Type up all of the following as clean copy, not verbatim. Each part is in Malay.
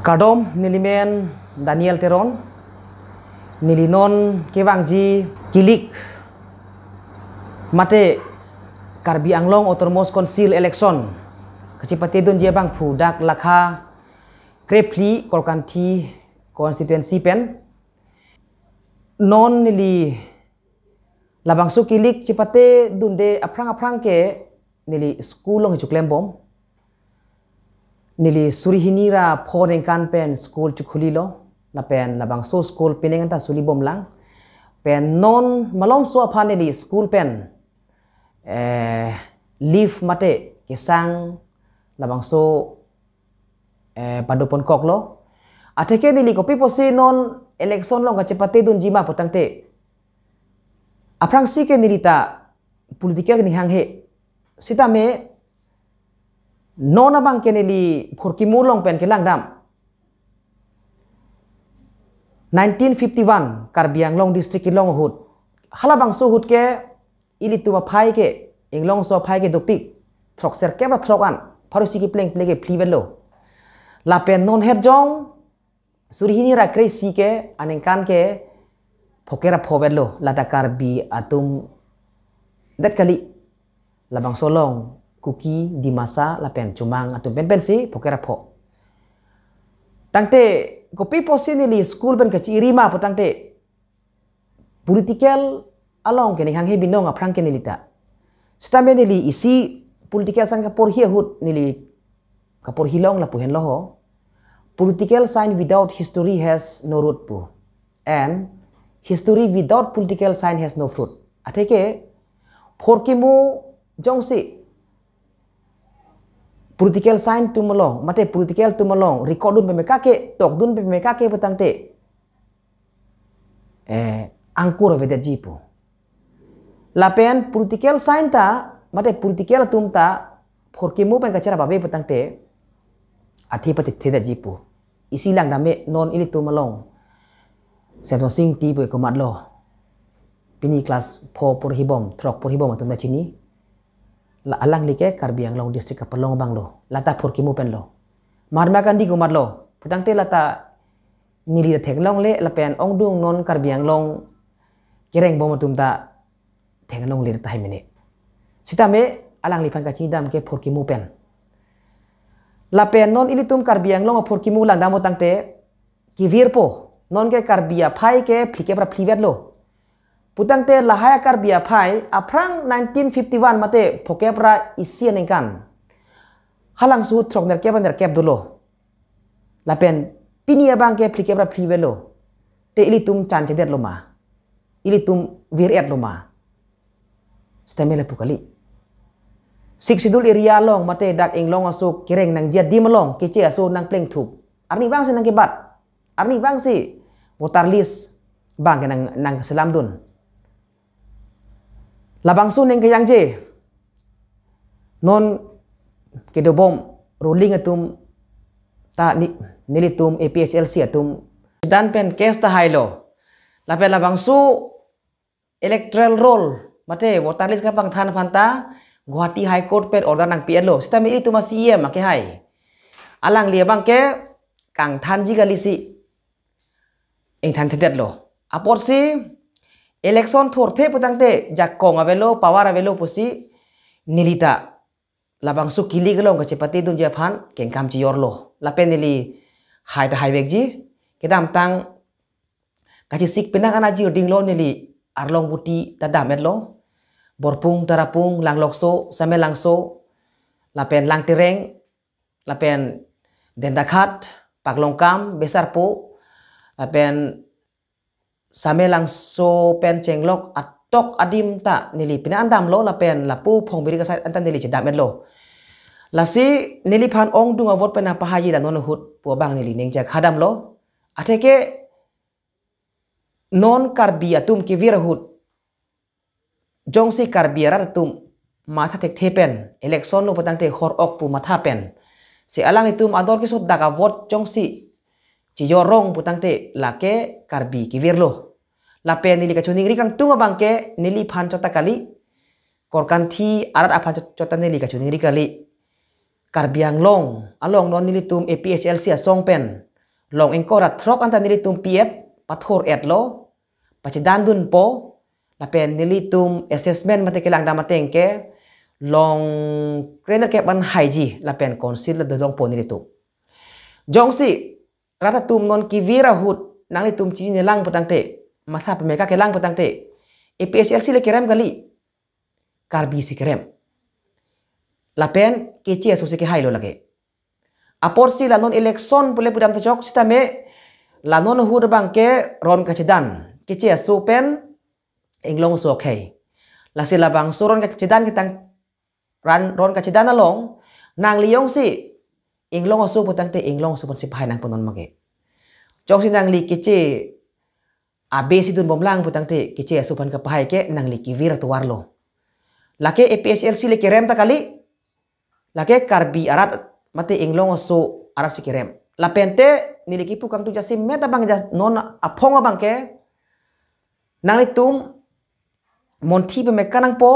Kardom nilimen Daniel Teron nilinon kewangji kilik mate Karbi Anglong Autonomous Council election kecipati don dia bang pudak lakha krepli kolkanti constituency pen non nili labang su kilik cipate dunde aprang ke nili school long hijuk lembom nili surihinira phonengkan pen school chukhulilo la pen labang so school pinengan ta sulibom lang pen non malom so apha nili school pen leave mate kisang labang so padopon koklo ateke nili kopi posi non election long kachepate dun jima potangte aprang si ke nilita politika ni hanghe sitame nona bang keneli phorkimulong pen kelang dam 1951 Karbi Anglong district ilong hut halabang su hut ke ilituma phai ke inglong so phai ke dopik throk ser ke ba throk an pharusi ki pleng plege plivelo la pen non het jong surhini ra kresi ke anengkan ke phokera phovelo lata Karbi atum dat kali labang solong kuki di masa lapen cumang atau pen si pokera po tangte kopi posi nili school ben kecil rima po tangte political along kene hang he binong aprang kene lita stame nili isi political sang kapor hi hut nili kapor hilong la puhen loho political sign without history has no root pu and history without political sign has no fruit ateke phorkimu jongsi political sign tumalong mate political tumalong record dun pemeka ke tok dun pemeka ke petangte angkur vedet jipo lapen political sign ta mate political tumta phorkimu pen kacara babe petangte athipati theda jipo isilang dame non ili tumalong seto sing ti boy komatlo pini class 4 porhibom trok porhibom atumda chini la alang like Karbi Anglong district kapalong bang lo lata phorkimu pen lo marma kan di gumat lo putang te lata nili thenglong le la pen ong dung non Karbi Anglong kereng bom tumta thenglong le ta himene sitame alang lipan ka chidam ke phorkimu pen la pen non ilitum Karbi Anglong phorkimu lang damo tangte ki virpo non ke Karbia phai ke phlike pra phlivet lo putang te lahaya Karbia phai aprang 1951 mate phokepra isian engkan halang su throk ner kep dulo lapen pinia bang ke plikepra privelo te ilitum chan chedet loma ilitum viret loma stemele pukali siksidul area long mate dak inglong asuk kireng nang jia dimelong kece aso nang pleng thuk arni bang se nang kebat arni bang si voter list bang ke nang selam dun labang sun yang kayang je non kedobom ruling atum ta nilitum APHLC atum dan pen case ta hailo lapen labang su electoral roll mate voter list kapang than phanta Guwahati High Court pen order nang PLO sita mi itu masih make hai alang lia bang ke kang than ji galisi eng than thedet lo apor si election thorthe putangte jakong avelo power avelo pusi nilita labang su kili gelong kecepati dun japhan kengkam ci yorlo lapen nili hai ta hai vekji kedam tang kaci sik pinang anaji dinglo nili arlong buti tadamet lo borpung tarapung lang lokso same langso lapen lang tireng lapen dendakhat paklongkam besarpo lapen same langso pen cenglok atok adim ta nili pina andam lo la pen la pu phong biri ka sai antan nili chedam lo la si nili phan ong dung avot pen apa haji da non hut pu bang nili ning jak hadam lo ateke non Karbi atum ki vir hut jongsi Karbi ra tum matha tek thepen election lo patang te hor ok pu matha pen si alang itum ador ki sot daga vot jongsi ci yorong putang te lake Karbi ki virlo la pen nili kachuni ngri kang tunga bangke nili phan chota kali korkan thi arat aphan chota nili kachuni ngri kali Karbi Anglong along non nili tum APHLC asong pen long engko rat throk anta nili tum piet pathor et lo pachidan dun po la pen nili tum assessment mate kelang dama tengke long trainer ke ban haiji la pen konsil la dodong po nili tum jong si rata tum non kivira hut nang li tum chini lang petang te matha pemeka ke lang petang te APSLC le kerem kali karbi si kerem la pen keci asosi ke hailo lage aporsi la non election pule pudam tejok sitame la non hur bangke ron kacidan keci asu pen englong so okay la sila bang suron kacidan kitang ron kacidan along nang liyong si englong asu putang te englong asu pun si pahay nang punon mage jok si nang li keci abe si dun bomlang putang te keci asu pan kapahay ke nang li kivir tuwarlo lake APSLC le kerem ta kali lake karbi arat mate inglong oso arat si kerem la pente niliki pu kang tu jasi meta bang jas non apong bang ke nang litum monti pe mekanang po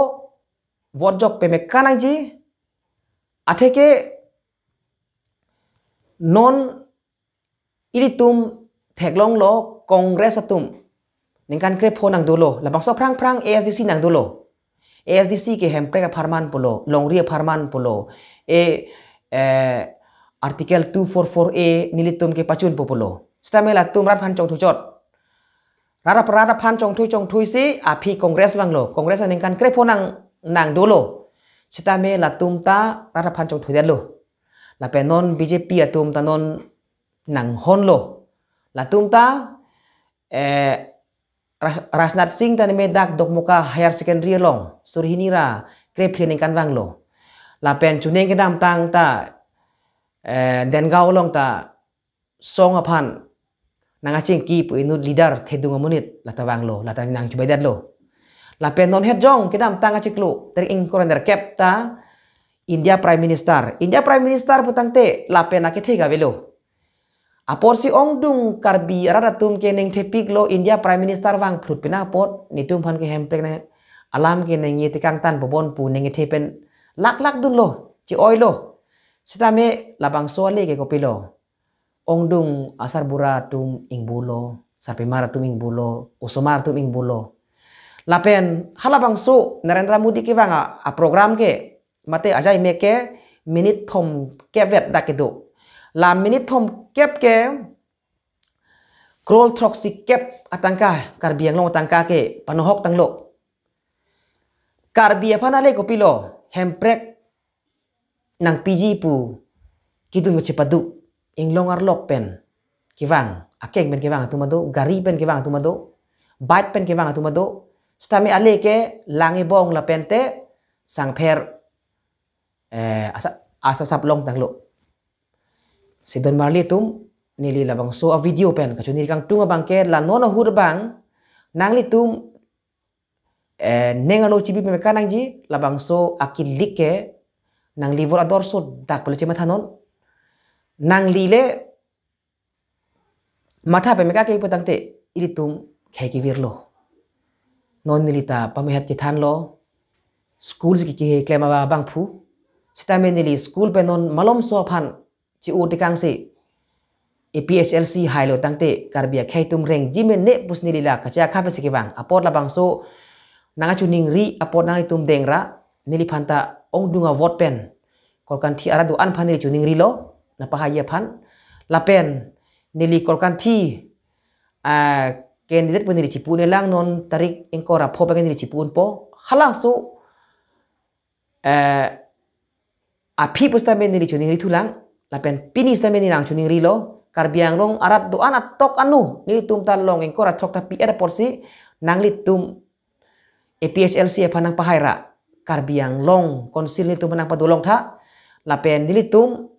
wodjok pe mekanang ji atheke non ilitum theklong lo kongres atum ningkan kre phonang dolo la bangso prang prang ASDC nang dolo ASDC ke hempre ka farman polo longria farman polo artikel 244A nilitum ke pacun popolo stamela tum rat phan chong thujot rara phan chong thui si api kongres banglo kongres aning kan kre phonang nang dolo sitame la tum ta rara phan chong thujat lo la penon BJP atum ta non nang hon lo la tum ta Rasnat Singh tani medak dokmuka higher secondary long surhinira kre phening kan wanglo la pen chuneng ke dam tang ta den gao long ta song aphan nanga ching ki pu inu leader thedung munit la ta wanglo la ta nang chubai dat lo la pen non het jong ke dam tang achiklu ter ing korander kep ta India Prime Minister putang te la pen ake thega velo apor si ong dung karbi arada tum ke neng thepik lo India Prime Minister wang phlut pina pot ni tum phan ke hemprek na alam ke neng ye tikang tan bobon pu neng thepen lak dun lo chi oi lo sitame labang so le ke kopilo ong dung asar bura tum ingbulo sarpimara tum ingbulo usomar tum ingbulo lapen halabang so Narendra Modi ke wanga a program ke mate ajai meke minute thom kevet dakedu la minute thom kep ke krol troxy kep atangka karbiang long atangka ke panohok tanglo karbia panale kopilo hemprek nang PG pu kidun ngechepadu inglong arlok pen kiwang akeng pen kiwang atumado gari pen kiwang atumado bite pen kiwang atumado stami ale ke langi bong la pente sangpher asa saplong tanglo si Don Marley tum nili labang so a video pen kachuni kang tunga bangke la nono hur bang nang li tum nengalo chibi pe kanang ji labang so akilik ke nang livor ador so dak pele chema thanon nang lile matha pe meka ke patang te iri tum khai ki virlo non nilita pamehat ki than lo school ki klema ba bang phu sitame nili school pe non malom so phan chi u tikang si APSLC hailo tangte karbia khaitum reng jimen ne pusni lila kacha khape sikiwang apot labang so nanga chuning ri apot nang itum dengra nili phanta ong dunga vote pen kolkan thi aradu an phani chuning ri lo na pahaya phan lapen nili kolkan thi candidate puniri chipune lang non tarik engkora phopa nili chipun po halang so api pusta men nili chuning ri thulang lapen pinis ta meni nang chuning ri lo karbiang long arat do anat tok anu nili tum ta long engkora chok ta pi airport si nang li tum APSLC phanang pahaira karbiang long konsil ni tum phanang padulong tha lapen nili tum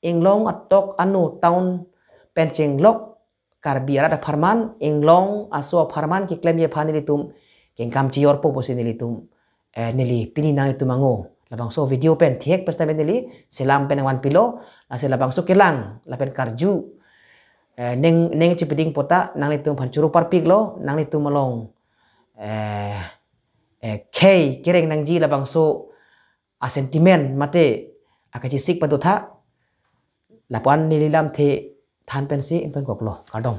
inglong atok anu town pencheng lok karbiara da farman inglong aso farman ki claim ye phanili tum kengkam chior po posi nili tum nili pini nang itumango labang so video pen thiek pesta ben nili selam pen wan pilo ase labang so kelang lapen karju neng chipiding pota nang litum phan churu parpik lo nang litum malong kei kereng nang ji labang so a sentiment mate akachi sik padu tha lapan nililam the than pensi in ton koklo kadom